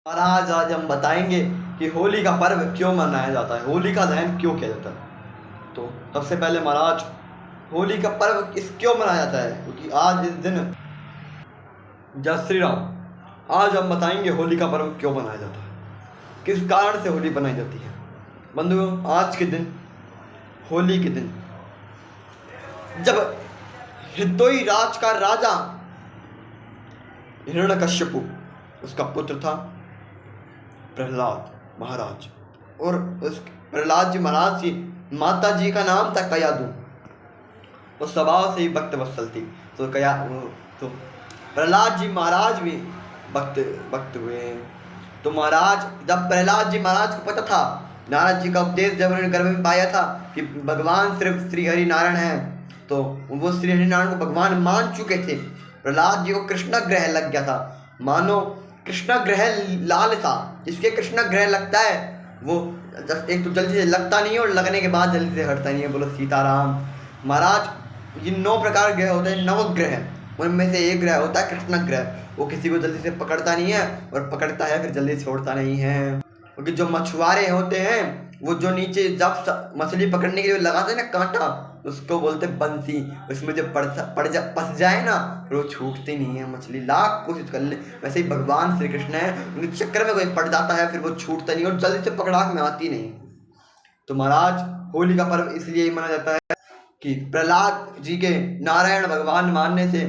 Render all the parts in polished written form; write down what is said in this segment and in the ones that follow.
महाराज आज हम बताएंगे कि होली का पर्व क्यों मनाया जाता है, होली का दहन क्यों किया जाता है। तो सबसे पहले महाराज, होली का पर्व क्यों मनाया जाता है, क्योंकि आज इस दिन जय श्री राम। आज हम बताएंगे होली का पर्व क्यों मनाया जाता है, किस कारण से होली बनाई जाती है। बंधुओं, आज के दिन, होली के दिन, जब हिरदोई राज का राजा हिरण्यकश्यपु, उसका पुत्र था प्रहलाद महाराज, और उस प्रहलाद जी महाराज की माता जी का नाम था कयादू। वो स्वभाव से ही भक्त वत्सल थी। तो प्रहलाद जी महाराज भी भक्त हुए। तो महाराज, जब प्रहलाद जी महाराज को पता था, नारद जी का उपदेश जब उन्होंने गर्भ में पाया था कि भगवान सिर्फ श्री हरि नारायण है, तो वो श्री हरि नारायण को भगवान मान चुके थे। प्रहलाद जी को कृष्ण ग्रह लग गया था। मानो कृष्ण ग्रह लाल था, जिसके कृष्ण ग्रह लगता है वो एक तो जल्दी से लगता नहीं है और लगने के बाद जल्दी से हटता नहीं है। बोलो सीताराम। महाराज, ये 9 प्रकार ग्रह होते हैं, नवग्रह, उनमें से एक ग्रह होता है कृष्ण ग्रह। वो किसी को जल्दी से पकड़ता नहीं है, और पकड़ता है फिर जल्दी छोड़ता नहीं है। क्योंकि जो मछुआरे होते हैं, वो जो नीचे जब मछली पकड़ने के लिए लगाते हैं ना कांटा, उसको बोलते बंसी। उसमें जब फंस जाए ना, फिर वो छूटती नहीं है मछली, लाख कोशिश कर ले। वैसे ही भगवान श्री कृष्ण है, उनके चक्कर में कोई पड़ जाता है, फिर वो छूटता नहीं और जल्दी से पकड़ाक में आती नहीं। तो महाराज, होली का पर्व इसलिए ही मनाया जाता है कि प्रहलाद जी के नारायण भगवान मानने से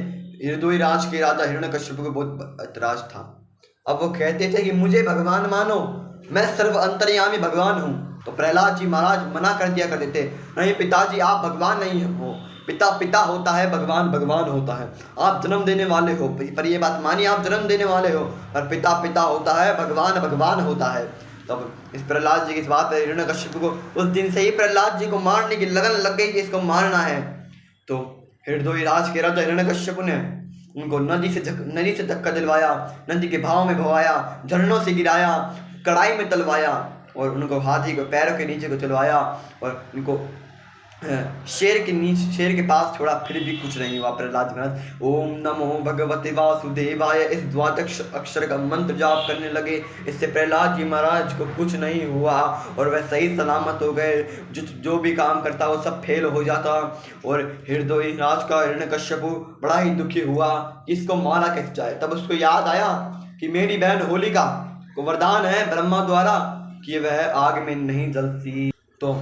हिरदोई राज के राजा हिरण्यकश्यप को बहुत ऐतराज था। अब वो कहते थे कि मुझे भगवान मानो, मैं सर्व अंतर्यामी भगवान हूँ। तो प्रहलाद जी महाराज मना कर दिया करते थे, नहीं पिताजी, आप भगवान नहीं हो। पिता पिता होता है, भगवान भगवान होता है। आप जन्म देने वाले हो, पर ये बात मानिए, आप जन्म देने वाले हो, और पिता पिता होता है, भगवान भगवान होता है। तब इस प्रहलाद जी की इस बात हिरण्यकश्यप को उस दिन से ही प्रहलाद जी को मारने की लगन लग गई कि इसको मारना है। तो हिरदोई राज के राजा हिरण्यकश्यप ने उनको नदी से धक्का दिलवाया, नदी के भाव में भवाया, झरनों से गिराया, कड़ाई में तलवाया, और उनको हाथी को पैरों के नीचे को चलवाया, और उनको शेर के पास छोड़ा, फिर भी कुछ नहीं हुआ। प्रहलाद महाराज ओम नमो भगवते वासुदेवाय इस द्वादश अक्षर का मंत्र जाप करने लगे। इससे प्रहलाद जी महाराज को कुछ नहीं हुआ और वह सही सलामत हो गए। जो भी काम करता वो सब फेल हो जाता। और हिरदोई राज का हिरण्यकश्यपु बड़ा ही दुखी हुआ कि इसको मारा कैसे जाए। तब उसको याद आया कि मेरी बहन होलिका को वरदान है ब्रह्मा द्वारा कि वह आग में नहीं जलती। तो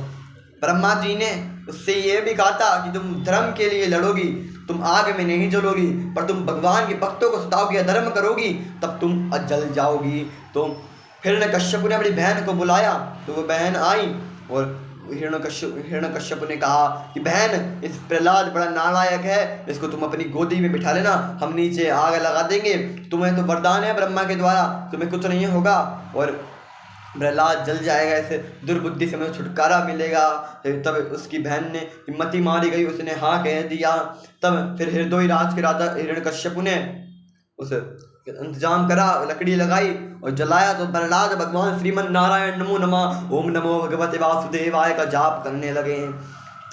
ब्रह्मा जी ने उससे ये भी कहा था कि तुम धर्म के लिए लड़ोगी, तुम आग में नहीं जलोगी, पर तुम भगवान के भक्तों को सताओगी, अधर्म करोगी, तब तुम जल जाओगी। तो हिरण्यकश्यप ने अपनी बहन को बुलाया, तो वो बहन आई, और हिरण्यकश्यप ने कहा कि बहन, इस प्रहलाद बड़ा नालायक है, इसको तुम अपनी गोदी में बिठा लेना, हम नीचे आग लगा देंगे, तुम्हें तो वरदान है ब्रह्मा के द्वारा, तुम्हें कुछ नहीं होगा, और प्रहलाद जल जाएगा, ऐसे दुर्बुद्धि से मुझे छुटकारा मिलेगा। तब उसकी बहन ने हिम्मती मारी गई, उसने हाँ कह दिया। तब फिर हिरदोई राज के राजा हिरण्यकश्यप ने उस इंतजाम करा, लकड़ी लगाई और जलाया। तो प्रहलाद भगवान श्रीमन नारायण नमो नमः ओम नमो भगवते वासुदेवाय का जाप करने लगे।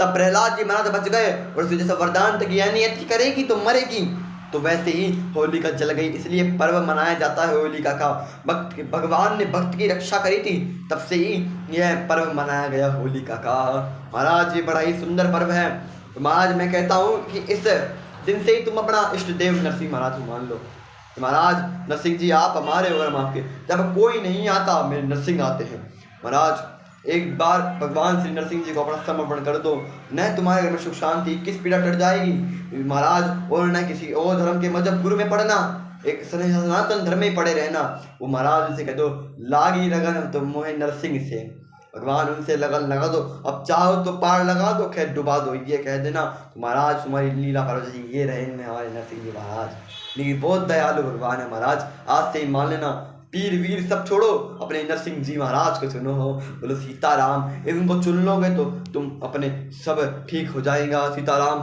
तब प्रहलाद जी महाराज बच गए, और उसने जैसा वरदान तक यानी अच्छी करेगी तो मरेगी, तो वैसे ही होलिका जल गई। इसलिए पर्व मनाया जाता है होलिका का। भगवान ने भक्त की रक्षा करी थी, तब से ही यह पर्व मनाया गया होलिका का। महाराज, ये बड़ा ही सुंदर पर्व है। तो महाराज, मैं कहता हूँ कि इस दिन से ही तुम अपना इष्ट देव नरसिंह महाराज को मान लो। महाराज, नरसिंह जी आप हमारे और हम आपके, जब कोई नहीं आता मेरे नरसिंह आते हैं। महाराज, एक बार भगवान श्री नरसिंह जी को अपना समर्पण कर दो, न तुम्हारे घर में सुख शांति किस पीड़ा टट जाएगी महाराज, और न किसी और धर्म के मजहब गुरु में पढ़ना, एक सनातन धर्म में पड़े रहना। वो महाराज उनसे कह दो, लागी लगन तो मोहे नरसिंह से, भगवान उनसे लगन लगा दो, अब चाहो तो पार लगा दो, खैर डुबा दो, ये कह देना। तो महाराज, तुम्हारी लीला पार्वती जी ये रहे हमारे नरसिंह जी महाराज, लेकिन बहुत दयालु भगवान है महाराज। आज से ही मान लेना, पीर वीर सब छोड़ो, अपने नरसिंह जी महाराज को चुनो हो। बोलो सीताराम। इनको चुन लोगे तो तुम अपने सब ठीक हो जाएगा। सीताराम।